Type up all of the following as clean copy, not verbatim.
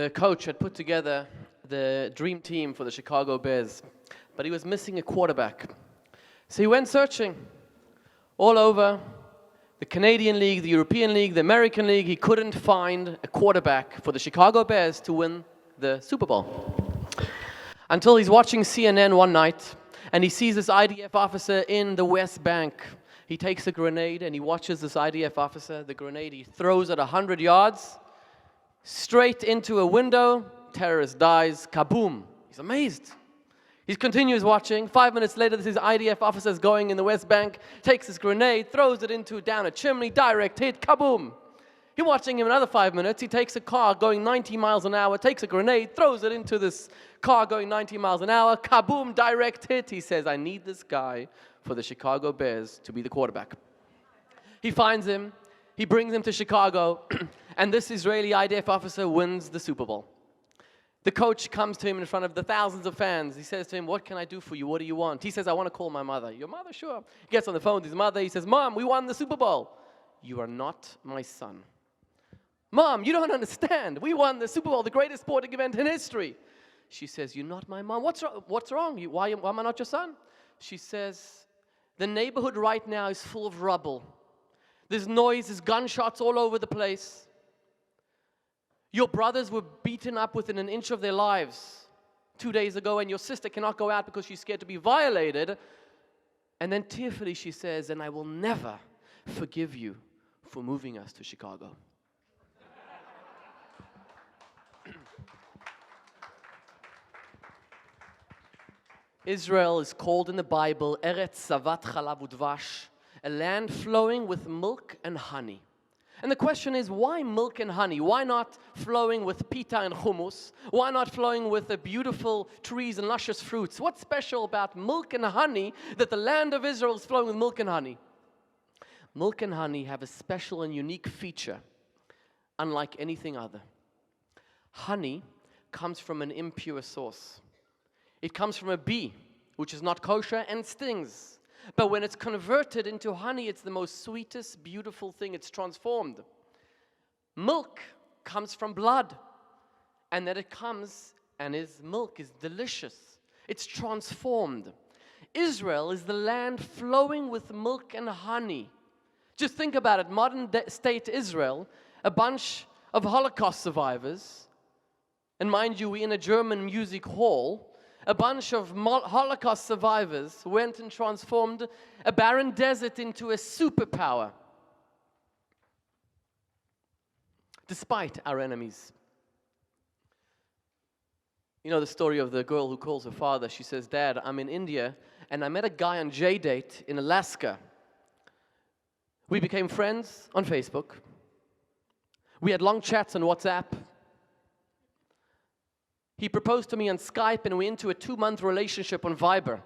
The coach had put together the dream team for the Chicago Bears, but he was missing a quarterback. So he went searching all over the Canadian League, the European League, the American League. He couldn't find a quarterback for the Chicago Bears to win the Super Bowl. Until he's watching CNN one night, and he sees this IDF officer in the West Bank. He takes a grenade, and he watches this IDF officer. The grenade, he throws it 100 yards, straight into a window. Terrorist dies, kaboom. He's amazed. He continues watching. 5 minutes later, this is IDF officers going in the West Bank, takes his grenade, throws it down a chimney, direct hit, kaboom. He's watching him another 5 minutes. He takes a car going 90 miles an hour, takes a grenade, throws it into this car going 90 miles an hour, kaboom, direct hit. He says, I need this guy for the Chicago Bears to be the quarterback. He finds him, he brings him to Chicago, and this Israeli IDF officer wins the Super Bowl. The coach comes to him in front of the thousands of fans. He says to him, what can I do for you? What do you want? He says, I want to call my mother. Your mother? Sure. He gets on the phone with his mother. He says, Mom, we won the Super Bowl. You are not my son. Mom, you don't understand. We won the Super Bowl, the greatest sporting event in history. She says, you're not my mom. What's wrong? Why am I not your son? She says, the neighborhood right now is full of rubble. There's noise, there's gunshots all over the place. Your brothers were beaten up within an inch of their lives 2 days ago, and your sister cannot go out because she's scared to be violated. And then tearfully she says, and I will never forgive you for moving us to Chicago. Israel is called in the Bible, Eretz Zavat Chalav Udvash, a land flowing with milk and honey. And the question is, why milk and honey? Why not flowing with pita and hummus? Why not flowing with the beautiful trees and luscious fruits? What's special about milk and honey that the land of Israel is flowing with milk and honey? Milk and honey have a special and unique feature, unlike anything other. Honey comes from an impure source. It comes from a bee, which is not kosher and stings. But when it's converted into honey, it's the most sweetest, beautiful thing. It's transformed. Milk comes from blood. And that it comes and milk is delicious. It's transformed. Israel is the land flowing with milk and honey. Just think about it. Modern state Israel, a bunch of Holocaust survivors. And mind you, we're in a German music hall. A bunch of Holocaust survivors went and transformed a barren desert into a superpower. Despite our enemies. You know the story of the girl who calls her father. She says, Dad, I'm in India and I met a guy on J-Date in Alaska. We became friends on Facebook. We had long chats on WhatsApp. He proposed to me on Skype, and we're into a 2-month relationship on Viber.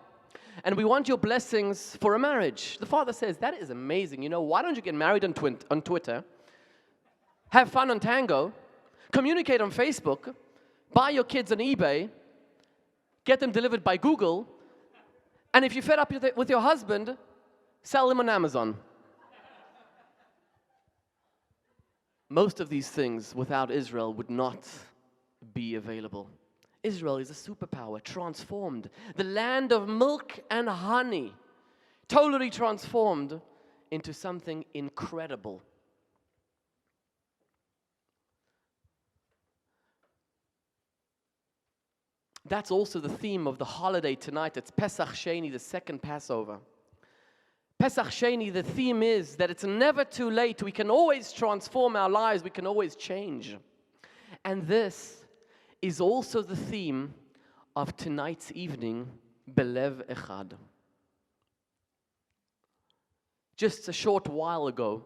And we want your blessings for a marriage. The father says, that is amazing. You know, why don't you get married on Twitter, have fun on Tango, communicate on Facebook, buy your kids on eBay, get them delivered by Google, and if you're fed up with your husband, sell them on Amazon. Most of these things without Israel would not be available. Israel is a superpower, transformed. The land of milk and honey, totally transformed into something incredible. That's also the theme of the holiday tonight. It's Pesach Sheni, the second Passover. Pesach Sheni, the theme is that it's never too late. We can always transform our lives. We can always change. And this is also the theme of tonight's evening, Belev Echad. Just a short while ago,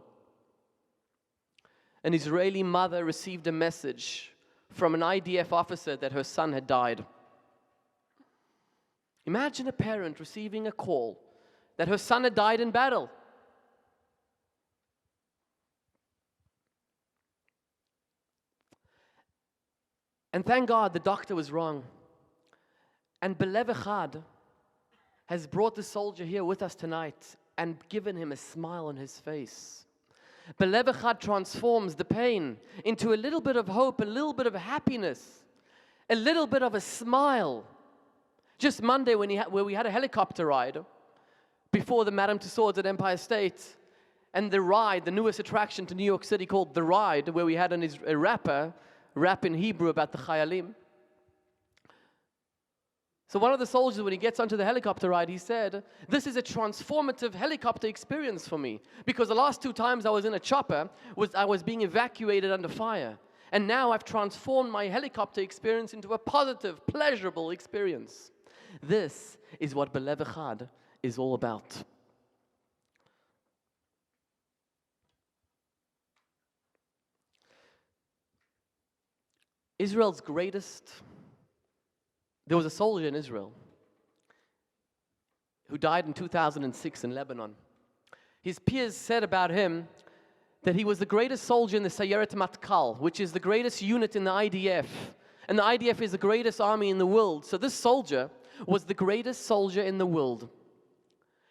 an Israeli mother received a message from an IDF officer that her son had died. Imagine a parent receiving a call that her son had died in battle. And thank God the doctor was wrong. And Belev Echad has brought the soldier here with us tonight and given him a smile on his face. Belev Echad transforms the pain into a little bit of hope, a little bit of happiness, a little bit of a smile. Just Monday where we had a helicopter ride before the Madame Tussauds at Empire State, and the ride, the newest attraction to New York City called The Ride, where we had a rapper rap in Hebrew about the Chayalim. So one of the soldiers, when he gets onto the helicopter ride, he said, "This is a transformative helicopter experience for me, because the last 2 times I was in a chopper, I was being evacuated under fire. And now I've transformed my helicopter experience into a positive, pleasurable experience." This is what Belev Echad is all about. Israel's greatest, there was a soldier in Israel who died in 2006 in Lebanon. His peers said about him that he was the greatest soldier in the Sayeret Matkal, which is the greatest unit in the IDF. And the IDF is the greatest army in the world. So this soldier was the greatest soldier in the world.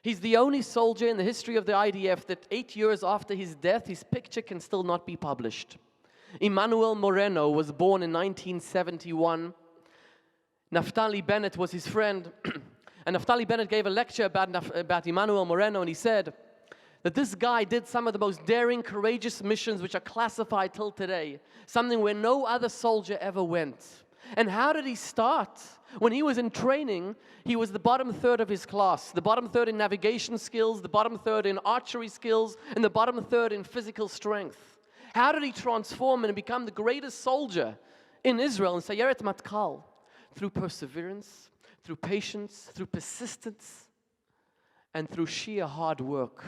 He's the only soldier in the history of the IDF that 8 years after his death, his picture can still not be published. Emmanuel Moreno was born in 1971. Naftali Bennett was his friend. And Naftali Bennett gave a lecture about Emmanuel Moreno, and he said that this guy did some of the most daring, courageous missions which are classified till today. Something where no other soldier ever went. And how did he start? When he was in training, he was the bottom third of his class. The bottom third in navigation skills, the bottom third in archery skills, and the bottom third in physical strength. How did he transform and become the greatest soldier in Israel, in Sayeret Matkal? Through perseverance, through patience, through persistence, and through sheer hard work.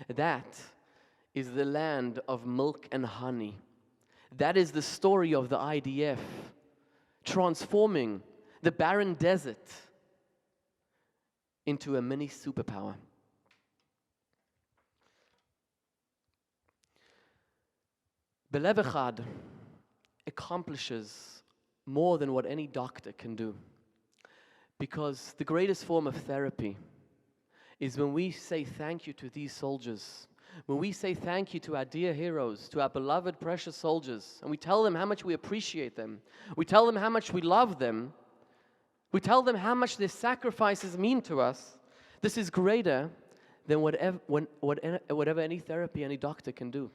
That is the land of milk and honey. That is the story of the IDF, transforming the barren desert into a mini superpower. Belev Echad accomplishes more than what any doctor can do. Because the greatest form of therapy is when we say thank you to these soldiers, when we say thank you to our dear heroes, to our beloved, precious soldiers, and we tell them how much we appreciate them, we tell them how much we love them, we tell them how much their sacrifices mean to us, this is greater than whatever any therapy, any doctor can do.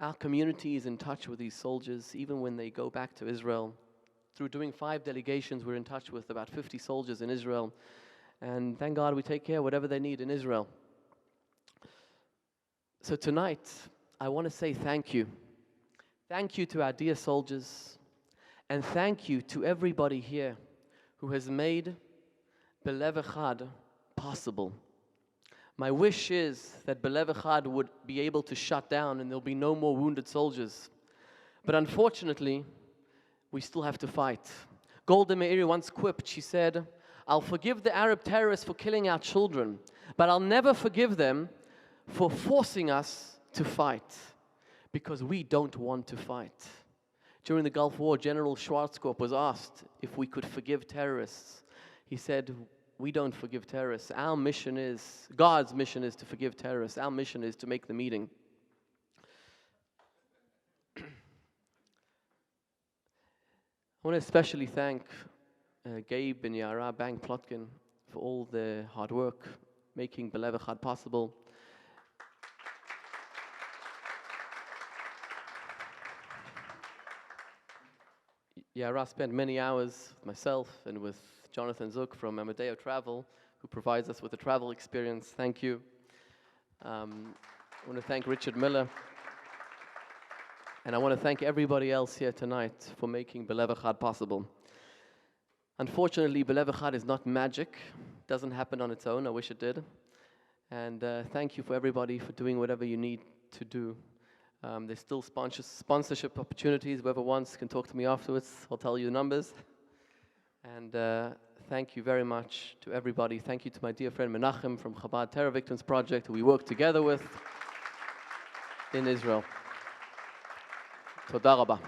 Our community is in touch with these soldiers, even when they go back to Israel. Through doing 5 delegations, we're in touch with about 50 soldiers in Israel. And thank God we take care of whatever they need in Israel. So tonight, I want to say thank you. Thank you to our dear soldiers. And thank you to everybody here who has made Belev Echad possible. My wish is that Belev Echad would be able to shut down and there'll be no more wounded soldiers. But unfortunately, we still have to fight. Golda Meir once quipped, she said, "I'll forgive the Arab terrorists for killing our children, but I'll never forgive them for forcing us to fight, because we don't want to fight." During the Gulf War, General Schwarzkopf was asked if we could forgive terrorists. He said, "We don't forgive terrorists. Our mission is, God's mission is to forgive terrorists. Our mission is to make the meeting." I want to especially thank Gabe and Yara Bank Plotkin for all their hard work making Belev Echad possible. Yara spent many hours with myself and with Jonathan Zook from Amadeo Travel, who provides us with a travel experience. Thank you. I want to thank Richard Miller. And I want to thank everybody else here tonight for making Belev Echad possible. Unfortunately, Belev Echad is not magic. It doesn't happen on its own. I wish it did. And thank you for everybody for doing whatever you need to do. There's still sponsorship opportunities. Whoever wants can talk to me afterwards. I'll tell you the numbers. And thank you very much to everybody. Thank you to my dear friend Menachem from Chabad Terror Victims Project, who we work together with in Israel. Toda Rabba.